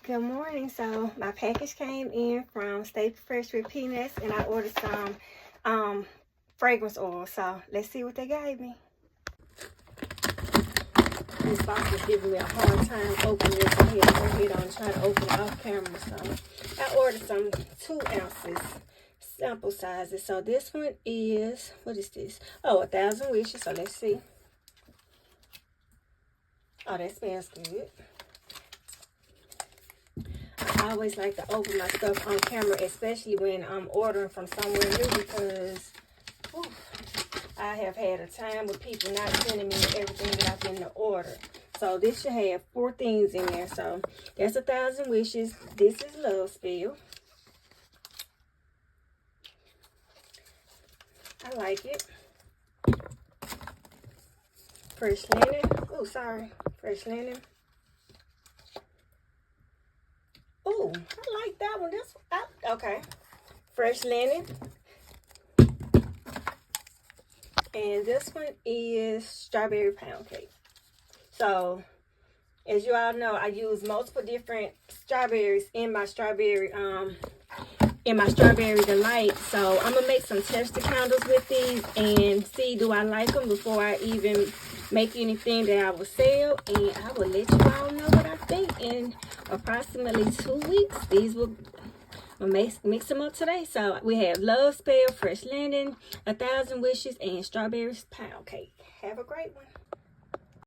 Good morning. So my package came in from Stay Fresh with Peanuts, and I ordered some fragrance oil. So let's see what they gave me. This box is giving me a hard time opening this. I'm here to go ahead on try to open it off camera. So I ordered some 2 ounces sample sizes. So this one is, what is this? Oh, 1,000 Wishes. So let's see. Oh, that smells good. I always like to open my stuff on camera, especially when I'm ordering from somewhere new, because I have had a time with people not sending me everything that I've been to order. So this should have 4 things in there. So that's 1,000 Wishes. This is Love Spell. I like it. Fresh Linen. Oh, sorry. Fresh Linen. Oh, I like that one. Okay. Fresh Linen. And this one is Strawberry Pound Cake. So, as you all know, I use multiple different strawberries in my strawberry delight. So I'm gonna make some tester candles with these and see, do I like them before I even make anything that I will sell. And I will let you all know what I think in approximately 2 weeks. These will mix them up today. So we have Love Spell, Fresh Linen, 1,000 Wishes, and Strawberry Pound Cake. Have a great one.